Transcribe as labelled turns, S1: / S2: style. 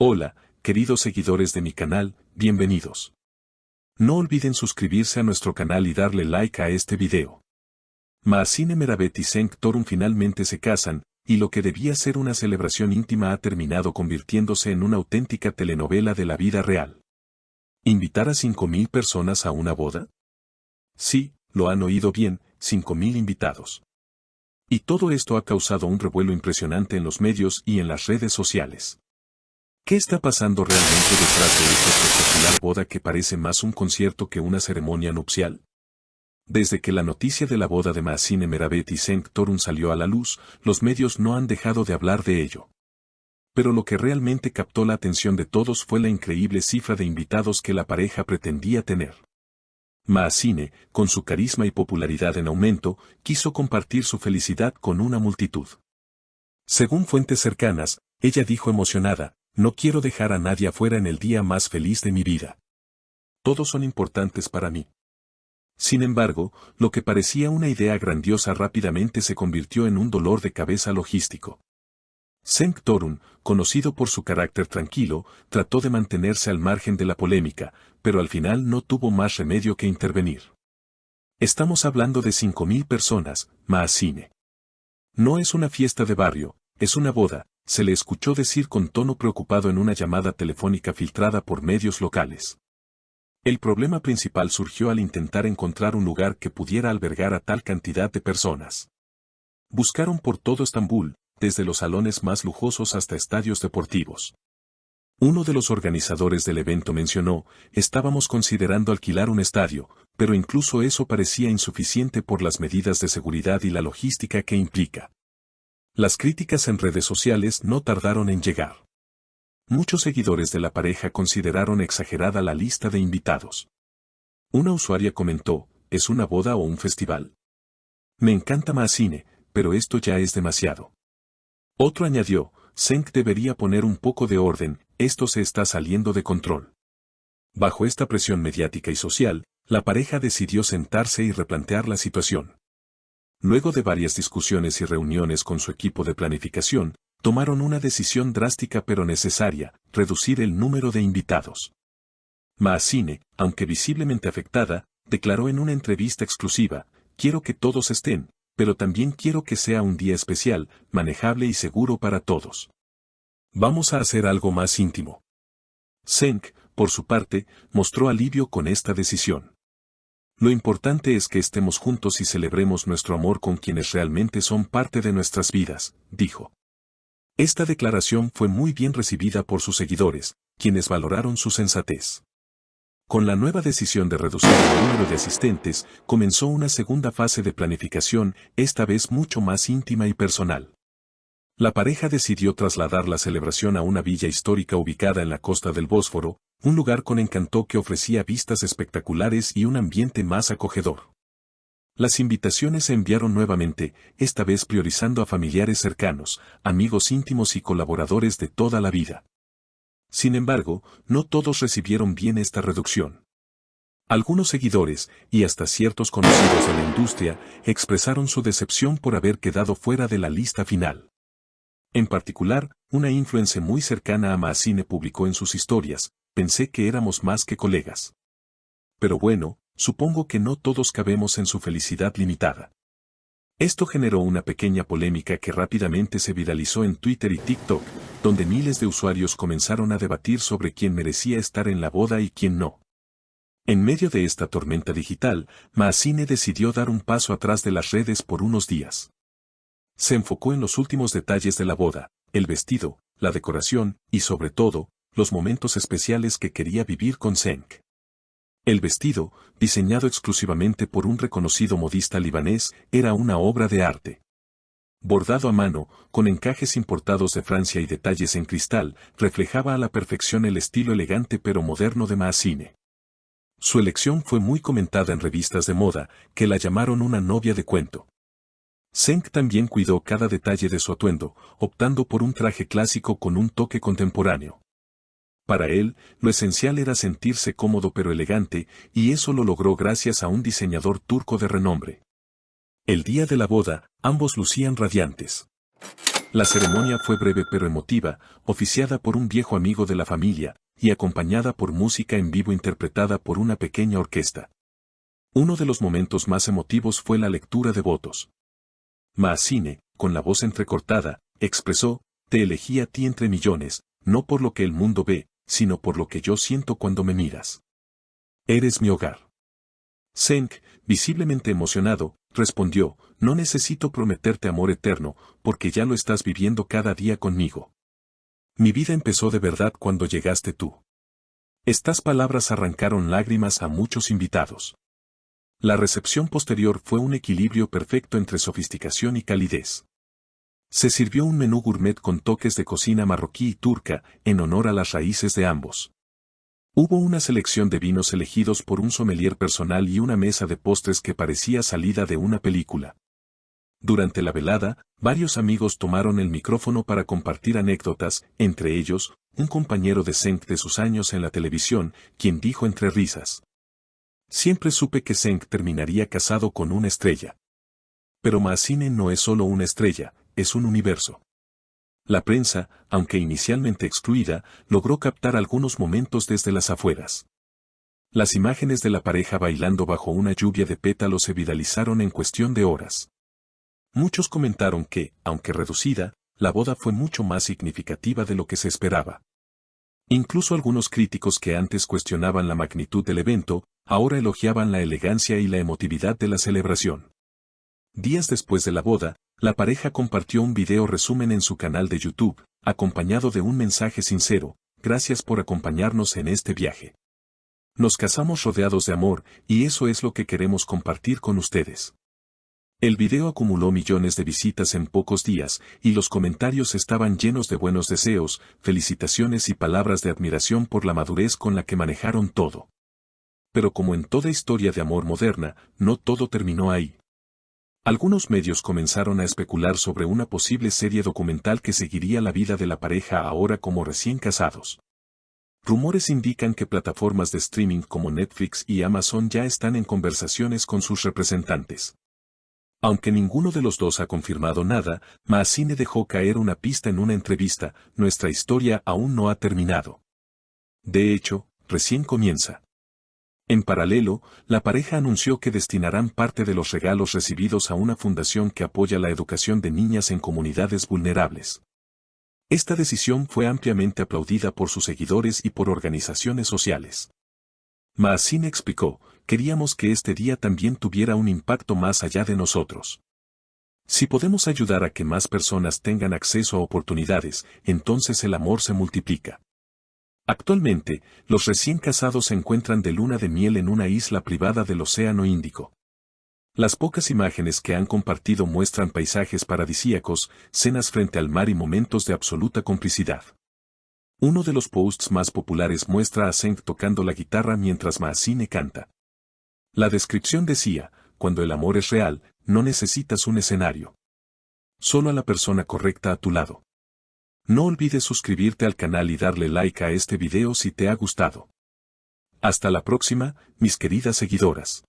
S1: Hola, queridos seguidores de mi canal, bienvenidos. No olviden suscribirse a nuestro canal y darle like a este video. Mahsine Meravet y Cenk Torun finalmente se casan, y lo que debía ser una celebración íntima ha terminado convirtiéndose en una auténtica telenovela de la vida real. ¿Invitar a 5.000 personas a una boda? Sí, lo han oído bien, 5.000 invitados. Y todo esto ha causado un revuelo impresionante en los medios y en las redes sociales. ¿Qué está pasando realmente detrás de esta espectacular boda que parece más un concierto que una ceremonia nupcial? Desde que la noticia de la boda de Mahsine Meravet y Cenk Torun salió a la luz, los medios no han dejado de hablar de ello. Pero lo que realmente captó la atención de todos fue la increíble cifra de invitados que la pareja pretendía tener. Mahsine, con su carisma y popularidad en aumento, quiso compartir su felicidad con una multitud. Según fuentes cercanas, ella dijo emocionada: "No quiero dejar a nadie afuera en el día más feliz de mi vida. Todos son importantes para mí". Sin embargo, lo que parecía una idea grandiosa rápidamente se convirtió en un dolor de cabeza logístico. Cenk Torun, conocido por su carácter tranquilo, trató de mantenerse al margen de la polémica, pero al final no tuvo más remedio que intervenir. Estamos hablando de 5.000 personas, Mahsine. No es una fiesta de barrio, es una boda, se le escuchó decir con tono preocupado en una llamada telefónica filtrada por medios locales. El problema principal surgió al intentar encontrar un lugar que pudiera albergar a tal cantidad de personas. Buscaron por todo Estambul, desde los salones más lujosos hasta estadios deportivos. Uno de los organizadores del evento mencionó: "Estábamos considerando alquilar un estadio, pero incluso eso parecía insuficiente por las medidas de seguridad y la logística que implica". Las críticas en redes sociales no tardaron en llegar. Muchos seguidores de la pareja consideraron exagerada la lista de invitados. Una usuaria comentó: "¿Es una boda o un festival? Me encanta Mahsine, pero esto ya es demasiado". Otro añadió: "Cenk debería poner un poco de orden, esto se está saliendo de control". Bajo esta presión mediática y social, la pareja decidió sentarse y replantear la situación. Luego de varias discusiones y reuniones con su equipo de planificación, tomaron una decisión drástica pero necesaria: reducir el número de invitados. Mahsine, aunque visiblemente afectada, declaró en una entrevista exclusiva: "Quiero que todos estén, pero también quiero que sea un día especial, manejable y seguro para todos. Vamos a hacer algo más íntimo". Cenk, por su parte, mostró alivio con esta decisión. "Lo importante es que estemos juntos y celebremos nuestro amor con quienes realmente son parte de nuestras vidas", dijo. Esta declaración fue muy bien recibida por sus seguidores, quienes valoraron su sensatez. Con la nueva decisión de reducir el número de asistentes, comenzó una segunda fase de planificación, esta vez mucho más íntima y personal. La pareja decidió trasladar la celebración a una villa histórica ubicada en la costa del Bósforo, un lugar con encanto que ofrecía vistas espectaculares y un ambiente más acogedor. Las invitaciones se enviaron nuevamente, esta vez priorizando a familiares cercanos, amigos íntimos y colaboradores de toda la vida. Sin embargo, no todos recibieron bien esta reducción. Algunos seguidores, y hasta ciertos conocidos de la industria, expresaron su decepción por haber quedado fuera de la lista final. En particular, una influencer muy cercana a Mahsine publicó en sus historias: "Pensé que éramos más que colegas. Pero bueno, supongo que no todos cabemos en su felicidad limitada". Esto generó una pequeña polémica que rápidamente se viralizó en Twitter y TikTok, donde miles de usuarios comenzaron a debatir sobre quién merecía estar en la boda y quién no. En medio de esta tormenta digital, Mahsine decidió dar un paso atrás de las redes por unos días. Se enfocó en los últimos detalles de la boda: el vestido, la decoración y, sobre todo, los momentos especiales que quería vivir con Cenk. El vestido, diseñado exclusivamente por un reconocido modista libanés, era una obra de arte. Bordado a mano, con encajes importados de Francia y detalles en cristal, reflejaba a la perfección el estilo elegante pero moderno de Mahsine. Su elección fue muy comentada en revistas de moda, que la llamaron una novia de cuento. Cenk también cuidó cada detalle de su atuendo, optando por un traje clásico con un toque contemporáneo. Para él, lo esencial era sentirse cómodo pero elegante, y eso lo logró gracias a un diseñador turco de renombre. El día de la boda, ambos lucían radiantes. La ceremonia fue breve pero emotiva, oficiada por un viejo amigo de la familia, y acompañada por música en vivo interpretada por una pequeña orquesta. Uno de los momentos más emotivos fue la lectura de votos. Maazine, con la voz entrecortada, expresó: te elegí a ti entre millones, no por lo que el mundo ve, sino por lo que yo siento cuando me miras. Eres mi hogar. Cenk, visiblemente emocionado, respondió: no necesito prometerte amor eterno, porque ya lo estás viviendo cada día conmigo. Mi vida empezó de verdad cuando llegaste tú. Estas palabras arrancaron lágrimas a muchos invitados. La recepción posterior fue un equilibrio perfecto entre sofisticación y calidez. Se sirvió un menú gourmet con toques de cocina marroquí y turca, en honor a las raíces de ambos. Hubo una selección de vinos elegidos por un sommelier personal y una mesa de postres que parecía salida de una película. Durante la velada, varios amigos tomaron el micrófono para compartir anécdotas, entre ellos, un compañero de Cenk de sus años en la televisión, quien dijo entre risas: siempre supe que Cenk terminaría casado con una estrella. Pero Maazine no es solo una estrella, es un universo. La prensa, aunque inicialmente excluida, logró captar algunos momentos desde las afueras. Las imágenes de la pareja bailando bajo una lluvia de pétalos se viralizaron en cuestión de horas. Muchos comentaron que, aunque reducida, la boda fue mucho más significativa de lo que se esperaba. Incluso algunos críticos que antes cuestionaban la magnitud del evento, ahora elogiaban la elegancia y la emotividad de la celebración. Días después de la boda, la pareja compartió un video resumen en su canal de YouTube, acompañado de un mensaje sincero: gracias por acompañarnos en este viaje. Nos casamos rodeados de amor, y eso es lo que queremos compartir con ustedes. El video acumuló millones de visitas en pocos días, y los comentarios estaban llenos de buenos deseos, felicitaciones y palabras de admiración por la madurez con la que manejaron todo. Pero como en toda historia de amor moderna, no todo terminó ahí. Algunos medios comenzaron a especular sobre una posible serie documental que seguiría la vida de la pareja ahora como recién casados. Rumores indican que plataformas de streaming como Netflix y Amazon ya están en conversaciones con sus representantes. Aunque ninguno de los dos ha confirmado nada, Maazine dejó caer una pista en una entrevista: nuestra historia aún no ha terminado. De hecho, recién comienza. En paralelo, la pareja anunció que destinarán parte de los regalos recibidos a una fundación que apoya la educación de niñas en comunidades vulnerables. Esta decisión fue ampliamente aplaudida por sus seguidores y por organizaciones sociales. Maazine explicó: queríamos que este día también tuviera un impacto más allá de nosotros. Si podemos ayudar a que más personas tengan acceso a oportunidades, entonces el amor se multiplica. Actualmente, los recién casados se encuentran de luna de miel en una isla privada del Océano Índico. Las pocas imágenes que han compartido muestran paisajes paradisíacos, cenas frente al mar y momentos de absoluta complicidad. Uno de los posts más populares muestra a Cenk tocando la guitarra mientras Maazine canta. La descripción decía: cuando el amor es real, no necesitas un escenario. Solo a la persona correcta a tu lado. No olvides suscribirte al canal y darle like a este video si te ha gustado. Hasta la próxima, mis queridas seguidoras.